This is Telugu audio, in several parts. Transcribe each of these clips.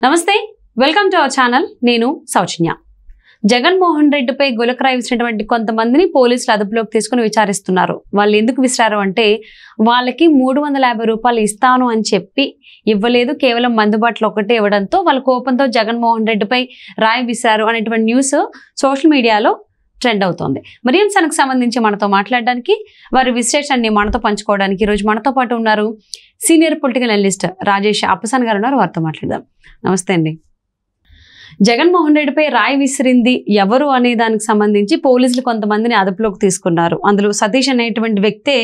నమస్తే, వెల్కమ్ టు అవర్ ఛానల్. నేను సౌజన్య. జగన్మోహన్ రెడ్డిపై గులకరాయి విసినటువంటి కొంతమందిని పోలీసులు అదుపులోకి తీసుకుని విచారిస్తున్నారు. వాళ్ళు ఎందుకు విసిరారు అంటే, వాళ్ళకి 350 రూపాయలు ఇస్తాను అని చెప్పి ఇవ్వలేదు, కేవలం మందుబాటులో ఒకటే ఇవ్వడంతో వాళ్ళ కోపంతో జగన్మోహన్ రెడ్డిపై రాయి విసిరారు అనేటువంటి న్యూస్ సోషల్ మీడియాలో ట్రెండ్ అవుతోంది. మరి అంశానికి సంబంధించి మనతో మాట్లాడడానికి, వారి విశ్లేషణని మనతో పంచుకోవడానికి ఈరోజు మనతో పాటు ఉన్నారు సీనియర్ పొలిటికల్ అనలిస్ట్ రాజేష్ అప్పసాన్ గారు ఉన్నారు. వారితో మాట్లాడదాం. నమస్తే అండి. జగన్మోహన్ రెడ్డిపై రాయి విసిరింది ఎవరు అనే దానికి సంబంధించి పోలీసులు కొంతమందిని అదుపులోకి తీసుకున్నారు. అందులో సతీష్ అనేటువంటి వ్యక్తే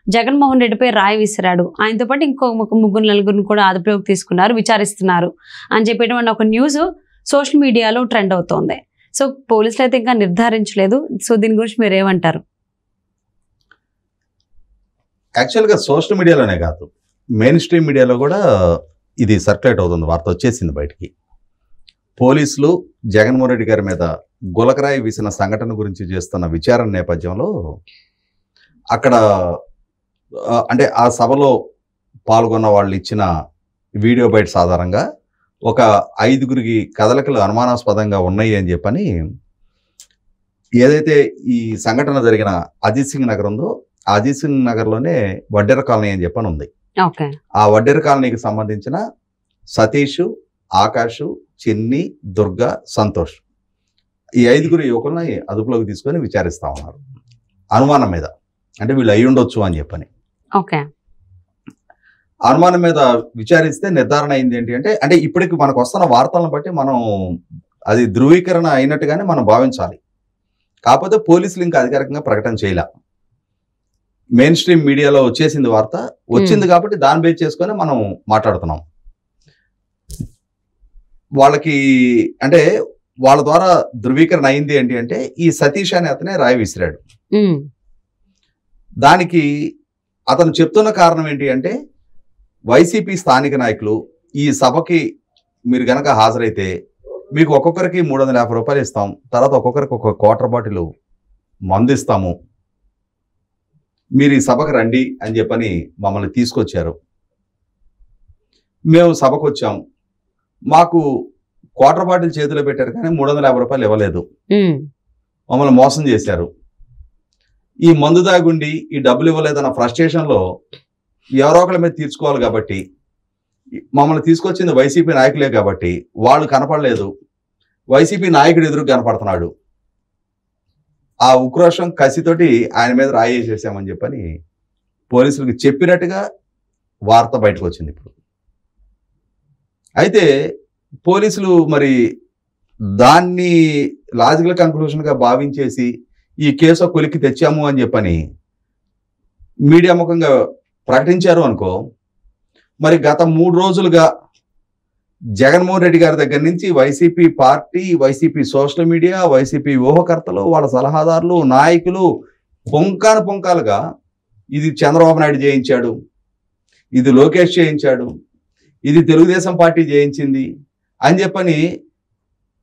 జగన్మోహన్ రెడ్డిపై రాయి విసిరాడు. ఆయనతో పాటు ఇంకో ముగ్గురు నలుగురిని కూడా అదుపులోకి తీసుకున్నారు, విచారిస్తున్నారు అని చెప్పేటువంటి ఒక న్యూస్ సోషల్ మీడియాలో ట్రెండ్ అవుతోంది. సో పోలీసులు అయితే ఇంకా నిర్ధారించలేదు. సో దీని గురించి మీరు ఏమంటారు? యాక్చువల్గా సోషల్ మీడియాలోనే కాదు, మెయిన్ స్ట్రీమ్ మీడియాలో కూడా ఇది సర్క్యులేట్ అవుతుంది, వార్త వచ్చేసింది బయటికి. పోలీసులు జగన్మోహన్ రెడ్డి గారి మీద గులకరాయి వీసిన సంఘటన గురించి చేస్తున్న విచారణ నేపథ్యంలో అక్కడ అంటే ఆ సభలో పాల్గొన్న వాళ్ళు ఇచ్చిన వీడియో బైట్స్ ఆధారంగా ఒక 5గురికి కదలికలు అనుమానాస్పదంగా ఉన్నాయి అని చెప్పని, ఏదైతే ఈ సంఘటన జరిగిన అజిత్ సింగ్ నగర్ ఉందో ఆ అజిత్ సింగ్ నగర్లోనే వడ్డెర కాలనీ అని చెప్పని ఉంది. ఆ వడ్డెర కాలనీకి సంబంధించిన సతీష్, ఆకాష్, చిన్ని, దుర్గా, సంతోష్, ఈ 5గురు యువకుల్ని అదుపులోకి తీసుకొని విచారిస్తా ఉన్నారు అనుమానం మీద. అంటే వీళ్ళు అయి ఉండొచ్చు అని చెప్పని అనుమానం మీద విచారిస్తే నిర్ధారణ అయింది ఏంటి అంటే, అంటే ఇప్పటికి మనకు వస్తున్న వార్తలను బట్టి మనం అది ధృవీకరణ అయినట్టుగానే మనం భావించాలి. కాకపోతే పోలీసులు ఇంకా అధికారికంగా ప్రకటన చేయలే. మెయిన్ స్ట్రీమ్ మీడియాలో వచ్చేసింది వార్త, వచ్చింది కాబట్టి దాన్ని బేస్ చేసుకొని మనం మాట్లాడుతున్నాం. వాళ్ళకి అంటే వాళ్ళ ద్వారా ధృవీకరణ అయింది ఏంటి అంటే, ఈ సతీష్ అనే అతనే రాయి విసిరాడు. దానికి అతను చెప్తున్న కారణం ఏంటి అంటే, వైసీపీ స్థానిక నాయకులు ఈ సభకి మీరు గనక హాజరైతే మీకు ఒక్కొక్కరికి 350 రూపాయలు ఇస్తాం, తర్వాత ఒక్కొక్కరికి ఒక క్వార్టర్ బాటిల్ మందు ఇస్తాము, మీరు ఈ సభకు రండి అని చెప్పని మమ్మల్ని తీసుకొచ్చారు. మేము సభకు వచ్చాం, మాకు క్వార్టర్ బాటిల్ చేతిలో పెట్టారు కానీ 350 రూపాయలు ఇవ్వలేదు, మమ్మల్ని మోసం చేశారు. ఈ మందు దాగుండి ఈ డబ్బులు ఇవ్వలేదన్న ఫ్రస్ట్రేషన్లో ఎవరో ఒకరి మీద తీర్చుకోవాలి కాబట్టి, మమ్మల్ని తీసుకొచ్చింది వైసీపీ నాయకులే కాబట్టి వాళ్ళు కనపడలేదు, వైసీపీ నాయకుడు ఎదురు కనపడుతున్నాడు, ఆ ఉక్రోషం కసితోటి ఆయన మీద రాయి వేసేసామని చెప్పని పోలీసులకు చెప్పినట్టుగా వార్త బయటకు వచ్చింది ఇప్పుడు. అయితే పోలీసులు మరి దాన్ని లాజికల్ కంక్లూషన్గా భావించేసి ఈ కేసు కొలిక్కి తెచ్చాము అని చెప్పని మీడియా ముఖంగా ప్రకటించారు అనుకో, మరి గత 3 రోజులుగా జగన్మోహన్ రెడ్డి గారి దగ్గర నుంచి YCP party, YCP social media, YCP వ్యూహకర్తలు, వాళ్ళ సలహాదారులు, నాయకులు పొంకాలుగా ఇది చంద్రబాబు నాయుడు చేయించాడు, ఇది లోకేష్ చేయించాడు, ఇది తెలుగుదేశం పార్టీ చేయించింది అని చెప్పని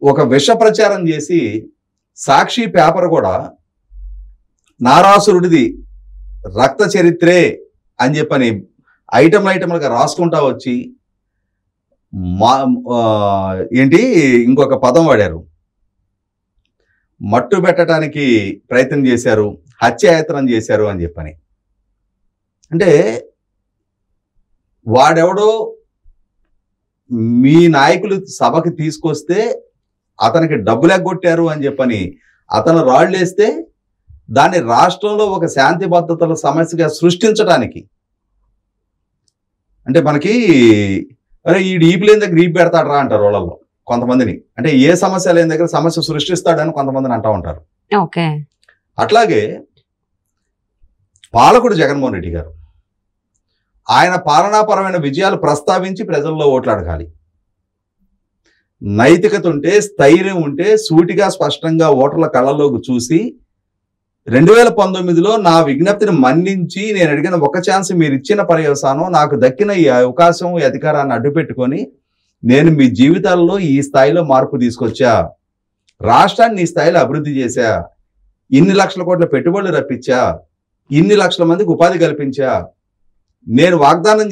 ఒక విష ప్రచారం చేసి సాక్షి పేపర్ కూడా నారాసురుడిది రక్త చరిత్రే అని చెప్పని ఐటమ్లుగా రాసుకుంటా వచ్చి ఏంటి ఇంకొక పదం వాడారు, మట్టు పెట్టడానికి ప్రయత్నం చేశారు, హత్యాయత్నం చేశారు అని చెప్పని. అంటే వాడెవడో మీ నాయకులు సభకి తీసుకొస్తే అతనికి డబ్బులు ఎగ్గొట్టారు అని చెప్పని అతను రాళ్ళేస్తే దాన్ని రాష్ట్రంలో ఒక శాంతి భద్రతల సమస్యగా సృష్టించడానికి, అంటే మనకి అరే ఈ ఈపు లేని దగ్గర ఈపు పెడతాడరా అంటారు వాళ్ళల్లో కొంతమందిని. అంటే ఏ సమస్య లేని దగ్గర సమస్య సృష్టిస్తాడని కొంతమందిని అంటూ ఉంటారు. అట్లాగే పాలకుడు జగన్మోహన్ రెడ్డి గారు ఆయన పాలనాపరమైన విజయాలు ప్రస్తావించి ప్రజల్లో ఓట్లు అడగాలి. నైతికత ఉంటే, స్థైర్యం ఉంటే సూటిగా స్పష్టంగా ఓటర్ల కళ్ళల్లోకి చూసి 2019లో నా విజ్ఞప్తిని మన్నించి నేను అడిగిన ఒక ఛాన్స్ మీరు ఇచ్చిన పర్యవసానం, నాకు దక్కిన ఈ అవకాశం, ఈ అధికారాన్ని అడ్డుపెట్టుకొని నేను మీ జీవితాల్లో ఈ స్థాయిలో మార్పు తీసుకొచ్చా, రాష్ట్రాన్ని ఈ స్థాయిలో అభివృద్ధి చేశా, ఇన్ని లక్షల కోట్ల పెట్టుబడులు రప్పించా, ఇన్ని లక్షల మందికి ఉపాధి కల్పించా, నేను వాగ్దానం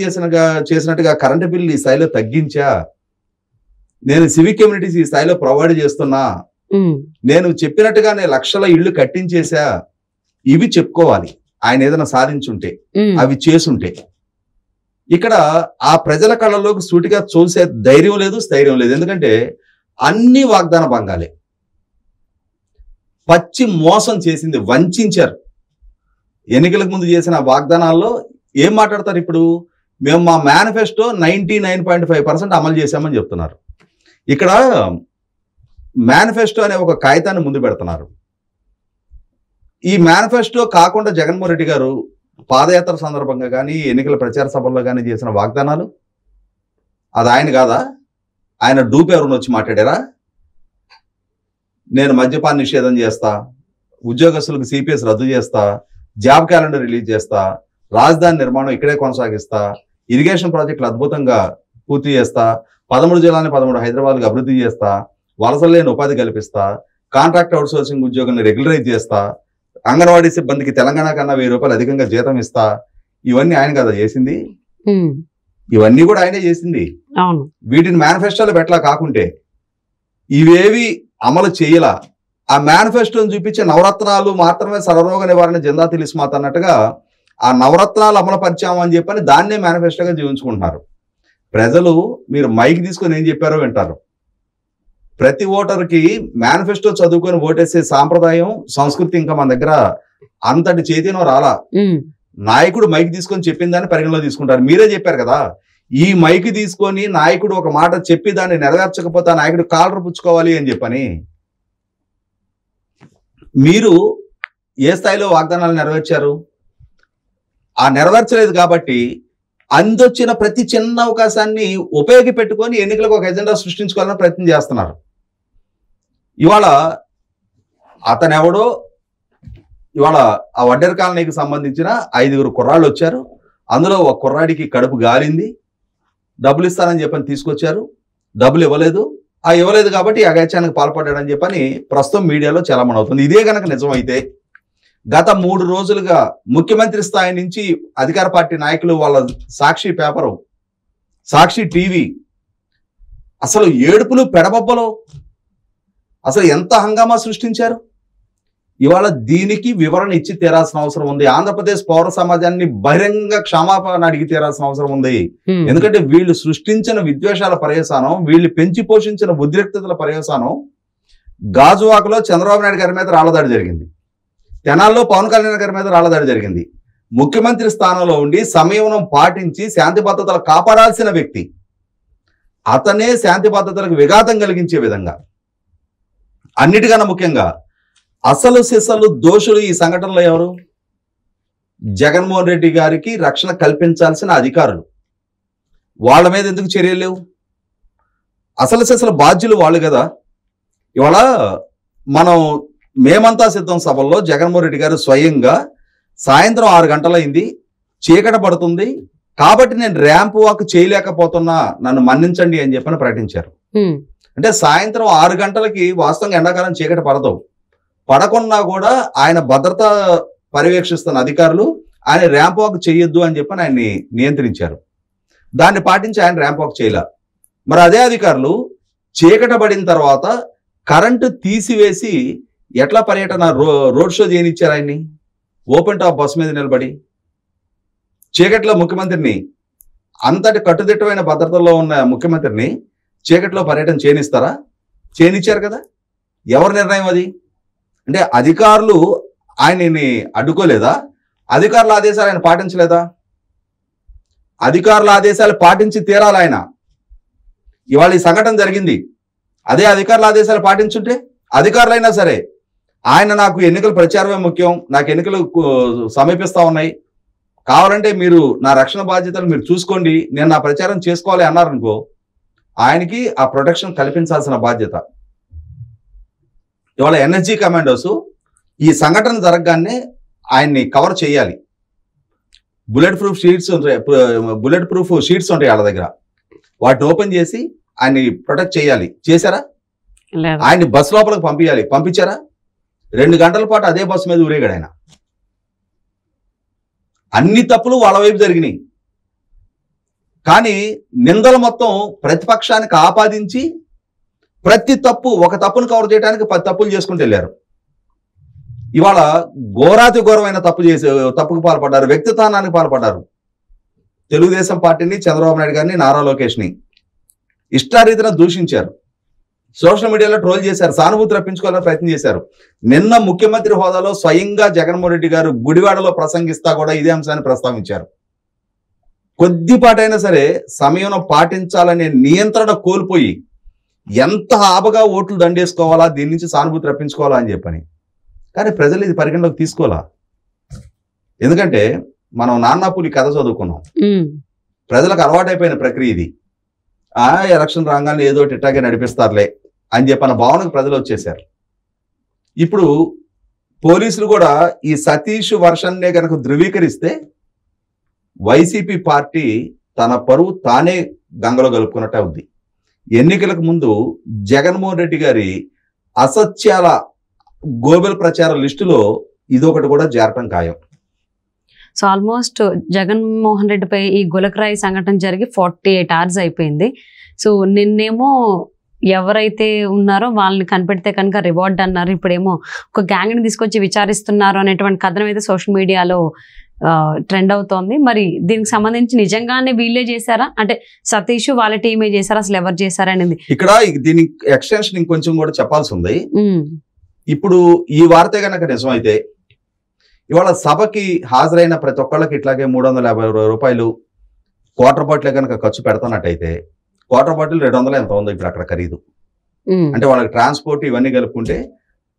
చేసినట్టుగా కరెంటు బిల్లు ఈ స్థాయిలో తగ్గించా, నేను సివిక్ కమ్యూనిటీస్ ఈ స్థాయిలో ప్రొవైడ్ చేస్తున్నా, నేను చెప్పినట్టుగానే లక్షల ఇళ్ళు కట్టించేసా, ఇవి చెప్పుకోవాలి ఆయన ఏదైనా సాధించుంటే, అవి చేసుంటే. ఇక్కడ ఆ ప్రజల కళ్ళలోకి సూటిగా చూసే ధైర్యం లేదు, స్థైర్యం లేదు. ఎందుకంటే అన్ని వాగ్దాన భంగాలే, పచ్చి మోసం చేసింది, వంచారు. ఎన్నికలకు ముందు చేసిన వాగ్దానాల్లో ఏం మాట్లాడతారు ఇప్పుడు? మేము మా మేనిఫెస్టో 99.5% అమలు చేశామని చెప్తున్నారు. ఇక్కడ మేనిఫెస్టో అనే ఒక కాగితాన్ని ముందు పెడుతున్నారు. ఈ మేనిఫెస్టో కాకుండా జగన్మోహన్ రెడ్డి గారు పాదయాత్ర సందర్భంగా కానీ ఎన్నికల ప్రచార సభల్లో కానీ చేసిన వాగ్దానాలు, అది ఆయన కాదా? ఆయన డూపు ఎవరిని వచ్చి మాట్లాడారా? నేను మద్యపాన నిషేధం చేస్తా, ఉద్యోగస్తులకు సిపిఎస్ రద్దు చేస్తా, జాబ్ క్యాలెండర్ రిలీజ్ చేస్తా, రాజధాని నిర్మాణం ఇక్కడే కొనసాగిస్తా, ఇరిగేషన్ ప్రాజెక్టులు అద్భుతంగా పూర్తి చేస్తా, 13 జిల్లాని 13 హైదరాబాద్కి అభివృద్ధి చేస్తా, వలసలు లేని ఉపాధి కల్పిస్తా, కాంట్రాక్ట్ అవుట్సోర్సింగ్ ఉద్యోగాన్ని రెగ్యులరైజ్ చేస్తా, అంగన్వాడీ సిబ్బందికి తెలంగాణ కన్నా 1000 రూపాయలు అధికంగా జీతం ఇస్తా. ఇవన్నీ ఆయన కదా చేసింది? ఇవన్నీ కూడా ఆయనే చేసింది. వీటిని మేనిఫెస్టోలో పెట్టలా కాకుంటే ఇవేవి అమలు చేయలా. ఆ మేనిఫెస్టోని చూపించే నవరత్నాలు మాత్రమే సర్వరోగ నివారణ జెండా తెలిసిమాత అన్నట్టుగా ఆ నవరత్నాలు అమలు పరిచాము అని చెప్పని దాన్నే మేనిఫెస్టోగా జీవించుకుంటున్నారు. ప్రజలు మీరు మైక్ తీసుకొని ఏం చెప్పారో వింటారు. ప్రతి ఓటర్కి మేనిఫెస్టో చదువుకొని ఓటేసే సాంప్రదాయం, సంస్కృతి ఇంకా మన దగ్గర అంతటి చైతన్యం రాలా. నాయకుడు మైక్ తీసుకొని చెప్పిన దాన్ని పరిగణలో తీసుకుంటారు. మీరే చెప్పారు కదా, ఈ మైక్ తీసుకొని నాయకుడు ఒక మాట చెప్పి దాన్ని నెరవేర్చకపోతే నాయకుడు కాలర్ పుచ్చుకోవాలి అని చెప్పని. మీరు ఏ స్థాయిలో వాగ్దానాలు నెరవేర్చారు? ఆ నెరవేర్చలేదు కాబట్టి అందొచ్చిన ప్రతి చిన్న అవకాశాన్ని ఉపయోగపెట్టుకొని ఎన్నికలకు ఒక ఎజెండా సృష్టించుకోవాలని ప్రయత్నం చేస్తున్నారు. ఇవాళ అతనెవడో, ఇవాళ ఆ వడ్డెర కాలనీకి సంబంధించిన 5 కుర్రాళ్ళు వచ్చారు. అందులో ఒక కుర్రాడికి కడుపు గాలింది, డబ్బులు ఇస్తానని చెప్పని తీసుకొచ్చారు, డబ్బులు ఇవ్వలేదు. ఆ ఇవ్వలేదు కాబట్టి అగాత్యానికి పాల్పడ్డాడని చెప్పని ప్రస్తుతం మీడియాలో చలామణి అవుతుంది. ఇదే కనుక నిజమైతే గత 3 రోజులుగా ముఖ్యమంత్రి స్థాయి నుంచి అధికార పార్టీ నాయకులు వాళ్ళ సాక్షి పేపరు, సాక్షి టీవీ అసలు ఏడుపులు పెడబొబ్బలు, అసలు ఎంత హంగామా సృష్టించారు. ఇవాళ దీనికి వివరణ ఇచ్చి తీరాల్సిన అవసరం ఉంది. ఆంధ్రప్రదేశ్ పౌర సమాజాన్ని బహిరంగ క్షమాపణ అడిగి తీరాల్సిన అవసరం ఉంది. ఎందుకంటే వీళ్ళు సృష్టించిన విద్వేషాల పర్యవసానం, వీళ్ళు పెంచి పోషించిన ఉద్రిక్తతల పర్యవసానం గాజువాకలో చంద్రబాబు నాయుడు గారి మీద రాళ్లదాడి జరిగింది, తెనాల్లో పవన్ కళ్యాణ్ గారి మీద రాళ్లదాడి జరిగింది. ముఖ్యమంత్రి స్థానంలో ఉండి సంయమనం పాటించి శాంతి భద్రతలు కాపాడాల్సిన వ్యక్తి అతనే శాంతి భద్రతలకు విఘాతం కలిగించే విధంగా, అన్నిటికన్నా ముఖ్యంగా అసలు సిసలు దోషులు ఈ సంఘటనలో ఎవరు? జగన్మోహన్ రెడ్డి గారికి రక్షణ కల్పించాల్సిన అధికారులు. వాళ్ళ మీద ఎందుకు చర్యలు లేవు? అసలు సిసలు బాధ్యులు వాళ్ళు కదా. ఇవాళ మనం మేమంతా సిద్ధం సభల్లో జగన్మోహన్ రెడ్డి గారు స్వయంగా సాయంత్రం 6 గంటలైంది, చీకట పడుతుంది కాబట్టి నేను ర్యాంప్ వాక్ చేయలేకపోతున్నా, నన్ను మన్నించండి అని చెప్పని ప్రకటించారు. అంటే సాయంత్రం 6 గంటలకి వాస్తవంగా ఎండాకాలం చీకటి పడదు, పడకున్నా కూడా ఆయన భద్రత పర్యవేక్షిస్తున్న అధికారులు ఆయన ర్యాంప్ వాక్ చేయొద్దు అని చెప్పని ఆయన్ని నియంత్రించారు. దాన్ని పాటించి ఆయన ర్యాంప్ వాక్ చేయలే. మరి అదే అధికారులు చీకట పడిన తర్వాత కరెంటు తీసివేసి ఎట్లా పర్యటన రోడ్ షో చేయనిచ్చారు ఆయన్ని? ఓపెన్ టాప్ బస్సు మీద నిలబడి చీకట్లో ముఖ్యమంత్రిని, అంతటి కట్టుదిట్టమైన భద్రతలో ఉన్న ముఖ్యమంత్రిని చీకట్లో పర్యటన చేయనిస్తారా? చేయనిచ్చారు కదా. ఎవరి నిర్ణయం అది? అంటే అధికారులు ఆయనని అడ్డుకోలేదా? అధికారుల ఆదేశాలు ఆయన పాటించలేదా? అధికారుల ఆదేశాలు పాటించి తీరాలి ఆయన. ఇవాళ ఈ సంఘటన జరిగింది, అదే అధికారుల ఆదేశాలు పాటించుంటే అధికారులైనా సరే ఆయన నాకు ఎన్నికల ప్రచారమే ముఖ్యం, నాకు ఎన్నికలు సమీపిస్తా ఉన్నాయి, కావాలంటే మీరు నా రక్షణ బాధ్యతలు మీరు చూసుకోండి, నేను నా ప్రచారం చేసుకోవాలి అన్నారనుకో, ఆయనకి ఆ ప్రొటెక్షన్ కల్పించాల్సిన బాధ్యత. ఇవాళ ఎన్ఎస్జీ కమాండోస్ ఈ సంఘటన జరగగానే ఆయన్ని కవర్ చేయాలి. బుల్లెట్ ప్రూఫ్ షీట్స్ ఉంటాయి వాళ్ళ దగ్గర, వాటిని ఓపెన్ చేసి ఆయన్ని ప్రొటెక్ట్ చేయాలి. చేశారా? ఆయన్ని బస్ లోపలికి పంపించాలి. పంపించారా? 2 గంటల పాటు అదే బస్సు మీద ఊరేగాడు ఆయన. అన్ని తప్పులు వాళ్ళ వైపు జరిగినాయి. కానీ నిందలు మొత్తం ప్రతిపక్షానికి ఆపాదించి ప్రతి తప్పు, ఒక తప్పును కవర్ చేయడానికి 10 తప్పులు చేసుకుంటూ వెళ్ళారు. ఇవాళ ఘోరాతి ఘోరమైన తప్పుకు పాల్పడ్డారు, వ్యక్తిత్వానికి పాల్పడ్డారు. తెలుగుదేశం పార్టీని, చంద్రబాబు నాయుడు గారిని, నారా లోకేష్ని ఇష్టారీతిన దూషించారు, సోషల్ మీడియాలో ట్రోల్ చేశారు, సానుభూతి రప్పించుకోవాలని ప్రయత్నం చేశారు. నిన్న ముఖ్యమంత్రి హోదాలో స్వయంగా జగన్మోహన్ రెడ్డి గారు గుడివాడలో ప్రసంగిస్తా కూడా ఇదే అంశాన్ని ప్రస్తావించారు. కొద్దిపాటైనా సరే సమయం పాటించాలనే నియంత్రణ కోల్పోయి ఎంత ఆబగా ఓట్లు దండేసుకోవాలా, దీని నుంచి సానుభూతి రప్పించుకోవాలా అని చెప్పని. కానీ ప్రజలు ఇది పరిగణలోకి తీసుకోవాలా. ఎందుకంటే మనం నాన్నాపులి కథ చదువుకున్నాం, ప్రజలకు అలవాటైపోయిన ప్రక్రియ ఇది. ఎలక్షన్ రాగానే ఏదో ఇట్టాగే నడిపిస్తారులే అని చెప్పిన భావనకు ప్రజలు వచ్చేసారు. ఇప్పుడు పోలీసులు కూడా ఈ సతీష్ వర్షన్నే కనుక ధృవీకరిస్తే వైసీపీ పార్టీ తన పరువు తానే గంగలో కలుపుకున్నట్టే అవుద్ది. ఎన్నికలకు ముందు జగన్మోహన్ రెడ్డి గారి అసత్యాల గోబెల్ ప్రచార లిస్టులో ఇదొకటి కూడా చేరటం ఖాయం. సో ఆల్మోస్ట్ జగన్మోహన్ రెడ్డిపై ఈ గులకరాయి సంఘటన జరిగి 48 hours అయిపోయింది. సో నిన్నేమో ఎవరైతే ఉన్నారో వాళ్ళని కనిపెడితే కనుక రివార్డ్ అన్నారు, ఇప్పుడేమో ఒక గ్యాంగ్ని తీసుకొచ్చి విచారిస్తున్నారు అనేటువంటి కథనం అయితే సోషల్ మీడియాలో ట్రెండ్ అవుతోంది. మరి దీనికి సంబంధించి నిజంగానే వీళ్ళే చేశారా, అంటే సతీష్ వాళ్ళ టీమే చేశారా, అసలు ఎవరు చేశారా అనేది ఇక్కడ దీని ఎక్స్టెన్షన్ ఇంకొంచెం కూడా చెప్పాల్సి ఉంది. ఇప్పుడు ఈ వార్త కనుక నిజమైతే ఇవాళ సభకి హాజరైన ప్రతి ఒక్కళ్ళకి ఇట్లాగే 350 రూపాయలు క్వార్టర్ బాటిల్ కనుక ఖర్చు పెడతానట్టయితే క్వార్టర్ బాటిల్ 200 ఎంత ఉందో ఇప్పుడు అక్కడ ఖరీదు. అంటే వాళ్ళకి ట్రాన్స్పోర్ట్ ఇవన్నీ కలుపుకుంటే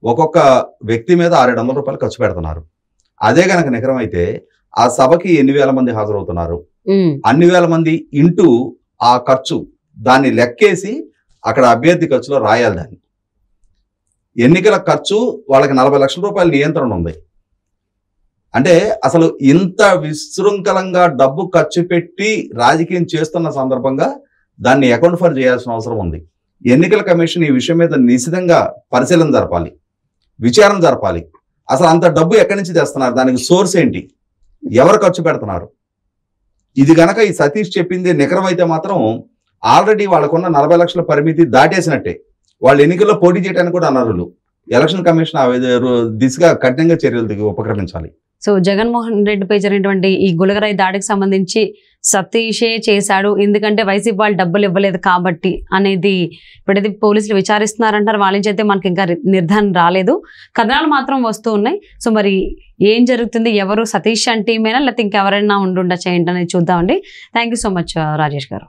ఒక్కొక్క వ్యక్తి మీద 600 రూపాయలు ఖర్చు పెడుతున్నారు. అదే కనుక నికరమైతే ఆ సభకి ఎన్ని వేల మంది హాజరవుతున్నారు, అన్ని వేల మంది ఇంటూ ఆ ఖర్చు దాన్ని లెక్కేసి అక్కడ అభ్యర్థి ఖర్చులో రాయాలి. దాన్ని ఎన్నికల ఖర్చు వాళ్ళకి 40 లక్షల రూపాయల నియంత్రణ ఉంది. అంటే అసలు ఇంత విశృంఖలంగా డబ్బు ఖర్చు పెట్టి రాజకీయం చేస్తున్న సందర్భంగా దాన్ని అకౌంట్ ఫర్ చేయాల్సిన అవసరం ఉంది. ఎన్నికల కమిషన్ ఈ విషయం మీద నిశితంగా పరిశీలన జరపాలి, విచారణ జరపాలి. అసలు అంత డబ్బు ఎక్కడి నుంచి తెస్తున్నారు, దానికి సోర్స్ ఏంటి, ఎవరు ఖర్చు పెడుతున్నారు. ఇది గనక ఈ సతీష్ చెప్పింది నికరమైతే మాత్రం ఆల్రెడీ వాళ్ళకున్న 40 లక్షల పరిమితి దాటేసినట్టే. వాళ్ళు ఎన్నికల్లో పోటీ చేయడానికి కూడా అనర్హులు. ఎలక్షన్ కమిషన్ దిశగా కఠినంగా చర్యలు ఉపక్రమించాలి. సో జగన్మోహన్ రెడ్డిపై జరిగినటువంటి ఈ గులకరాయి దాడికి సంబంధించి సతీషే చేశాడు, ఎందుకంటే వైసీపీ వాళ్ళు డబ్బులు ఇవ్వలేదు కాబట్టి అనేది ఇప్పుడైతే పోలీసులు విచారిస్తున్నారంటారు. వాళ్ళ నుంచి అయితే మనకి ఇంకా నిర్ధారణ రాలేదు, కథనాలు మాత్రం వస్తూ ఉన్నాయి. సో మరి ఏం జరుగుతుంది, ఎవరు సతీష్ అంటే ఏమైనా లేకపోతే ఇంకెవరైనా ఉండుండొచ్చు ఏంటనేది చూద్దామండి. Thank you so much Rajesh గారు.